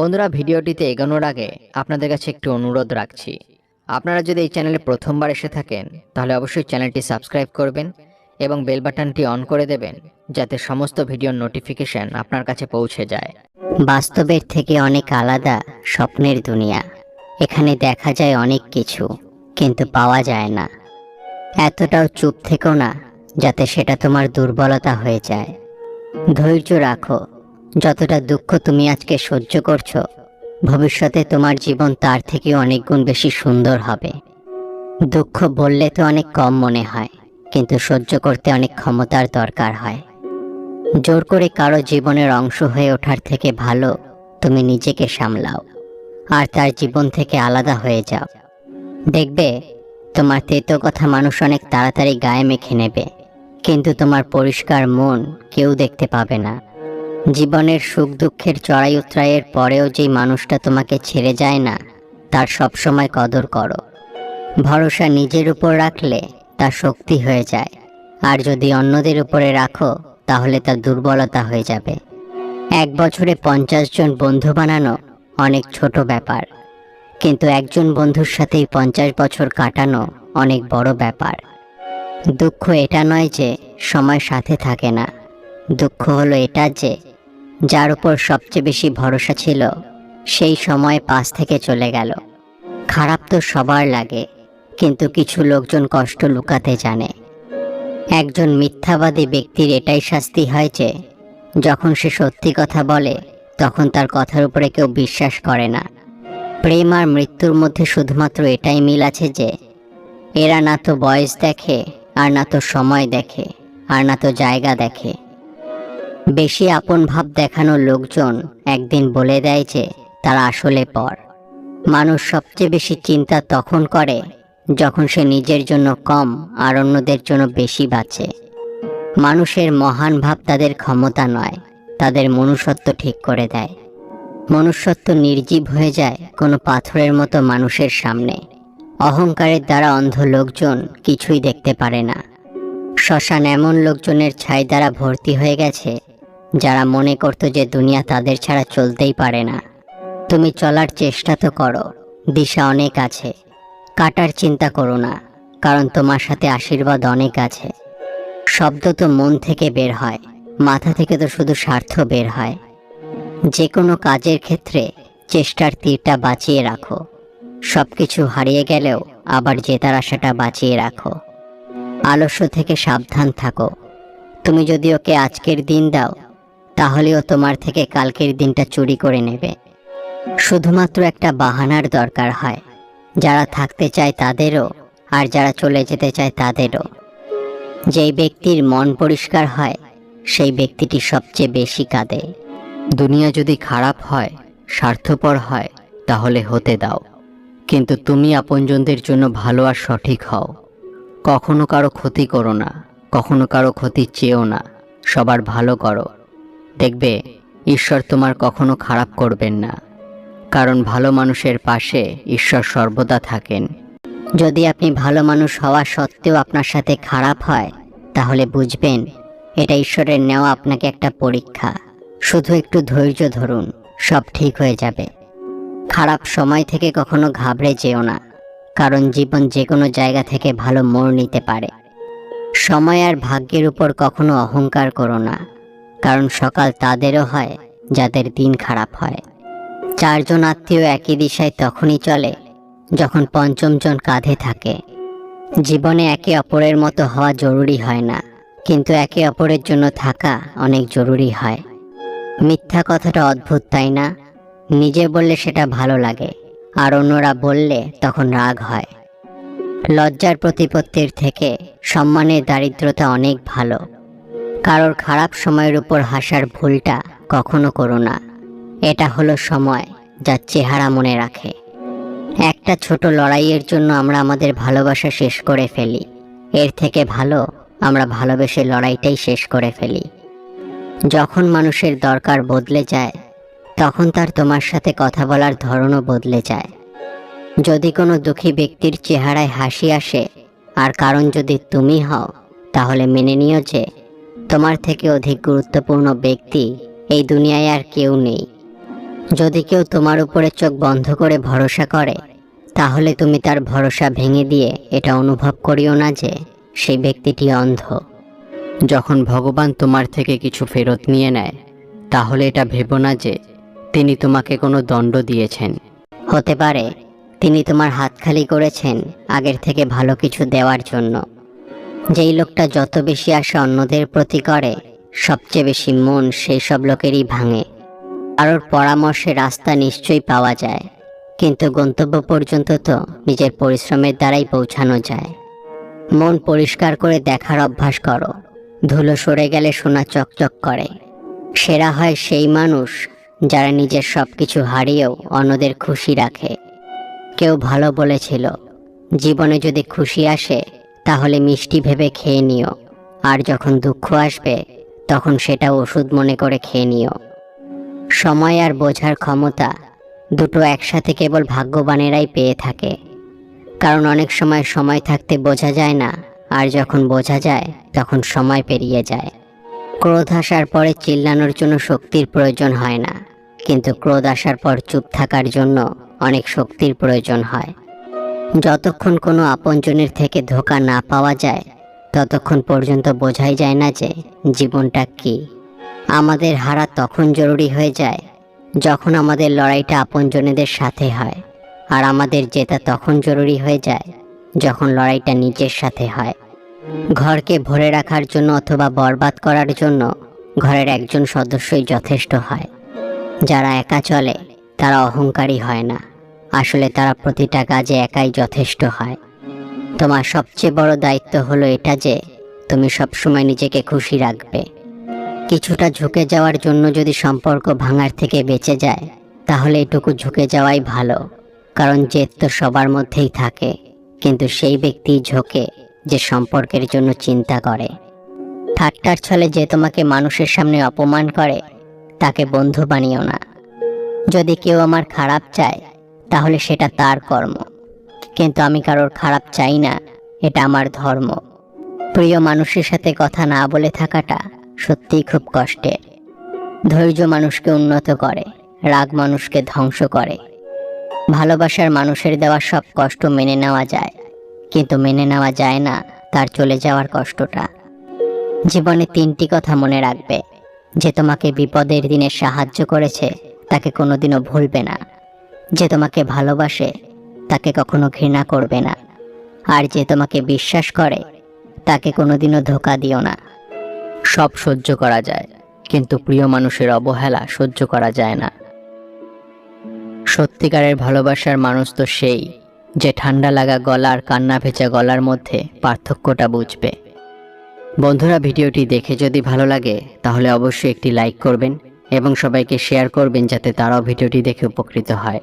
বন্ধুরা, ভিডিওটিতে এগোনোর আগে আপনাদের কাছে একটু অনুরোধ রাখছি। আপনারা যদি এই চ্যানেলে প্রথমবার এসে থাকেন তাহলে অবশ্যই চ্যানেলটি সাবস্ক্রাইব করবেন এবং বেল বাটনটি অন করে দেবেন, যাতে সমস্ত ভিডিওর নোটিফিকেশন আপনার কাছে পৌঁছে যায়। বাস্তবের থেকে অনেক আলাদা স্বপ্নের দুনিয়া। এখানে দেখা যায় অনেক কিছু, কিন্তু পাওয়া যায় না। এতটাও চুপ থেকো না যাতে সেটা তোমার দুর্বলতা হয়ে যায়। ধৈর্য রাখো। যতটা দুঃখ তুমি আজকে সহ্য করছো, ভবিষ্যতে তোমার জীবন তার থেকে অনেক গুণ বেশি সুন্দর হবে। দুঃখ বললে তো অনেক কম মনে হয়, কিন্তু সহ্য করতে অনেক ক্ষমতার দরকার হয়। জোর করে কারো জীবনের অংশ হয়ে ওঠার থেকে ভালো তুমি নিজেকে সামলাও আর তার জীবন থেকে আলাদা হয়ে যাও। দেখবে তোমার তেতো কথা মানুষ অনেক তাড়াতাড়ি গায়ে মেখে নেবে, কিন্তু তোমার পরিষ্কার মন কেউ দেখতে পাবে না। জীবনের সুখ দুঃখের চড়াই উতরাইয়ের পরেও যেই মানুষটা তোমাকে ছেড়ে যায় না, তার সবসময় কদর করো। ভরসা নিজের উপর রাখলে তা শক্তি হয়ে যায়, আর যদি অন্যদের উপরে রাখো তাহলে তা দুর্বলতা হয়ে যাবে। এক বছরে 50 জন বন্ধু বানানো অনেক ছোট ব্যাপার, কিন্তু একজন বন্ধুর সাথেই 50 বছর কাটানো অনেক বড় ব্যাপার। দুঃখ এটা নয় যে সময় সাথে থাকে না, দুঃখ হলো এটা যে যার উপর সবচেয়ে বেশি ভরসা ছিল সেই সময় পাশ থেকে চলে গেল। খারাপ তো সবার লাগে, কিন্তু কিছু লোকজন কষ্ট লুকাতে জানে। একজন মিথ্যাবাদী ব্যক্তির এটাই শাস্তি হয় যে যখন সে সত্যি কথা বলে তখন তার কথার উপরে কেউ বিশ্বাস করে না। প্রেম আর মৃত্যুর মধ্যে শুধুমাত্র এটাই মিল আছে যে এরা না তো বয়স দেখে, আর না তো সময় দেখে, আর না তো জায়গা দেখে। বেশি আপন ভাব দেখানো লোকজন একদিন বলে দেয় যে তারা আসলে পর। মানুষ সবচেয়ে বেশি চিন্তা তখন করে যখন সে নিজের জন্য কম আর অন্যদের জন্য বেশি বাঁচে। মানুষের মহান ভাব তাদের ক্ষমতা নয়, তাদের মনুষ্যত্ব ঠিক করে দেয়। মনুষ্যত্ব নির্জীব হয়ে যায় কোনো পাথরের মতো মানুষের সামনে। অহংকারের দ্বারা অন্ধ লোকজন কিছুই দেখতে পারে না। শ্মশান এমন লোকজনের ছাই দ্বারা ভর্তি হয়ে গেছে যারা মনে করত যে দুনিয়া তাদের ছাড়া চলতেই পারে না। তুমি চলার চেষ্টা তো করো, দিশা অনেক আছে। কাটার চিন্তা করো না, কারণ তোমার সাথে আশীর্বাদ অনেক আছে। শব্দ তো মন থেকে বের হয়, মাথা থেকে তো শুধু স্বার্থ বের হয়। যে কোনো কাজের ক্ষেত্রে চেষ্টার তীরটা বাঁচিয়ে রাখো। সবকিছু হারিয়ে গেলেও আবার জেতার আশাটা বাঁচিয়ে রাখো। আলস্য থেকে সাবধান থাকো। তুমি যদি ওকে আজকের দিন দাও, তাহলেও তোমার থেকে কালকের দিনটা চুরি করে নেবে। শুধুমাত্র একটা বাহানার দরকার হয়, যারা থাকতে চায় তাদেরও, আর যারা চলে যেতে চায় তাদেরও। যেই ব্যক্তির মন পরিষ্কার হয় সেই ব্যক্তিটি সবচেয়ে বেশি কাঁদে। দুনিয়া যদি খারাপ হয়, স্বার্থপর হয়, তাহলে হতে দাও, কিন্তু তুমি আপনজনদের জন্য ভালো আর সঠিক হও। কখনো কারো ক্ষতি করো না, কখনো কারো ক্ষতি চেয়েও না, সবার ভালো করো। দেখবে ঈশ্বর তোমার কখনো খারাপ করবেন না, কারণ ভালো মানুষের পাশে ঈশ্বর সর্বদা থাকেন। যদি আপনি ভালো মানুষ হওয়া সত্ত্বেও আপনার সাথে খারাপ হয়, তাহলে বুঝবেন এটা ঈশ্বরের নেওয়া আপনাকে একটা পরীক্ষা। শুধু একটু ধৈর্য ধরুন, সব ঠিক হয়ে যাবে। খারাপ সময় থেকে কখনো ঘাবড়ে যেও না, কারণ জীবন যে কোনো জায়গা থেকে ভালো মোড় নিতে পারে। সময় আর ভাগ্যের উপর কখনো অহংকার করো না, কারণ সকাল তাদেরও হয় যাদের দিন খারাপ হয়। 4 জন আত্মীয় একই দিশায় তখনই চলে যখন 5ম জন কাঁধে থাকে। জীবনে একে অপরের মতো হওয়া জরুরি হয় না, কিন্তু একে অপরের জন্য থাকা অনেক জরুরি হয়। মিথ্যা কথাটা অদ্ভুত, তাই না? নিজে বললে সেটা ভালো লাগে, আর অন্যরা বললে তখন রাগ হয়। লজ্জার প্রতিপত্তির থেকে সম্মানের দারিদ্রতা অনেক ভালো। কারোর খারাপ সময়ের উপর হাসার ভুলটা কখনো করো না। এটা হলো সময় যার চেহারা মনে রাখে। একটা ছোট লড়াইয়ের জন্য আমরা আমাদের ভালোবাসা শেষ করে ফেলি, এর থেকে ভালো আমরা ভালোবেসে লড়াইটাই শেষ করে ফেলি। যখন মানুষের দরকার বদলে যায়, তখন তার তোমার সাথে কথা বলার ধরনও বদলে যায়। যদি কোনো দুঃখী ব্যক্তির চেহারায় হাসি আসে, আর কারণ যদি তুমি হও, তাহলে মেনে নিও যে তোমার থেকে অধিক গুরুত্বপূর্ণ ব্যক্তি এই দুনিয়ায় আর কেউ নেই। যদি কেউ তোমার উপরে চোখ বন্ধ করে ভরসা করে, তাহলে তুমি তার ভরসা ভেঙে দিয়ে এটা অনুভব করিও না যে সেই ব্যক্তিটি অন্ধ। যখন ভগবান তোমার থেকে কিছু ফেরত নিয়ে নেয়, তাহলে এটা ভেবো না যে তিনি তোমাকে কোনো দণ্ড দিয়েছেন। হতে পারে তিনি তোমার হাত খালি করেছেন আগের থেকে ভালো কিছু দেওয়ার জন্য। যেই লোকটা যত বেশি আশা অন্যদের প্রতি করে, সবচেয়ে বেশি মন সেই সব লোকেরই ভাঙে। কারোর পরামর্শে রাস্তা নিশ্চয়ই পাওয়া যায়, কিন্তু গন্তব্য পর্যন্ত তো নিজের পরিশ্রমের দ্বারাই পৌঁছানো যায়। মন পরিষ্কার করে দেখার অভ্যাস করো। ধুলো সরে গেলে সোনা চকচক করে। সেরা হয় সেই মানুষ যারা নিজের সব কিছু হারিয়েও অন্যদের খুশি রাখে। কেউ ভালো বলেছিল, জীবনে যদি খুশি আসে তাহলে মিষ্টি ভেবে খেয়ে নিও, আর যখন দুঃখ আসবে তখন সেটা ওষুধ মনে করে খেয়ে নিও। সময় আর বোঝার ক্ষমতা দুটো একসাথে কেবল ভাগ্যবানেরাই পেয়ে থাকে। কারণ অনেক সময় সময় থাকতে বোঝা যায় না, আর যখন বোঝা যায় তখন সময় পেরিয়ে যায়। ক্রোধ আসার পরে চিল্লানোর জন্য শক্তির প্রয়োজন হয় না, কিন্তু ক্রোধ আসার পর চুপ থাকার জন্য অনেক শক্তির প্রয়োজন হয়। যতক্ষণ কোনো আপনজনের থেকে ধোঁকা না পাওয়া যায়, ততক্ষণ পর্যন্ত বোঝাই যায় না যে জীবনটা কী। আমাদের হারা তখন জরুরি হয়ে যায় যখন আমাদের লড়াইটা আপনজনেদের সাথে হয়, আর আমাদের জেতা তখন জরুরি হয়ে যায় যখন লড়াইটা নিজের সাথে হয়। ঘরকে ভরে রাখার জন্য অথবা বরবাদ করার জন্য ঘরের একজন সদস্যই যথেষ্ট হয়। যারা একা চলে তারা অহংকারী হয় না, আসলে তারা প্রতিটা কাজে একাই যথেষ্ট হয়। তোমার সবচেয়ে বড় দায়িত্ব হলো এটা যে তুমি সবসময় নিজেকে খুশি রাখবে। কিছুটা ঝুঁকে যাওয়ার জন্য যদি সম্পর্ক ভাঙার থেকে বেঁচে যায়, তাহলে এটুকু ঝুঁকে যাওয়াই ভালো। কারণ জেদ তো সবার মধ্যেই থাকে, কিন্তু সেই ব্যক্তি ঝোঁকে যে সম্পর্কের জন্য চিন্তা করে। ঠাট্টার ছলে যে তোমাকে মানুষের সামনে অপমান করে, তাকে বন্ধু বানিও না। যদি কেউ আমার খারাপ চায় তাহলে সেটা তার কর্ম, কিন্তু আমি কারোর খারাপ চাই না, এটা আমার ধর্ম। প্রিয় মানুষের সাথে কথা না বলে থাকাটা সত্যিই খুব কষ্টের। ধৈর্য মানুষকে উন্নত করে, রাগ মানুষকে ধ্বংস করে। ভালোবাসার মানুষের দেওয়া সব কষ্ট মেনে নেওয়া যায়, কিন্তু মেনে নেওয়া যায় না তার চলে যাওয়ার কষ্টটা। জীবনে 3টি কথা মনে রাখবে। যে তোমাকে বিপদের দিনে সাহায্য করেছে তাকে কোনোদিনও ভুলবে না। যে তোমাকে ভালোবাসে তাকে কখনো ঘৃণা করবে না। আর যে তোমাকে বিশ্বাস করে তাকে কোনোদিনও ধোঁকা দিও না। সব সহ্য করা যায়, কিন্তু প্রিয় মানুষের অবহেলা সহ্য করা যায় না। সত্যিকারের ভালোবাসার মানুষ তো সেই যে ঠান্ডা লাগা গলা আর কান্না ভেজা গলার মধ্যে পার্থক্যটা বুঝবে। বন্ধুরা, ভিডিওটি দেখে যদি ভালো লাগে তাহলে অবশ্যই একটি লাইক করবেন এবং সবাইকে শেয়ার করবেন যাতে তারাও ভিডিওটি দেখে উপকৃত হয়।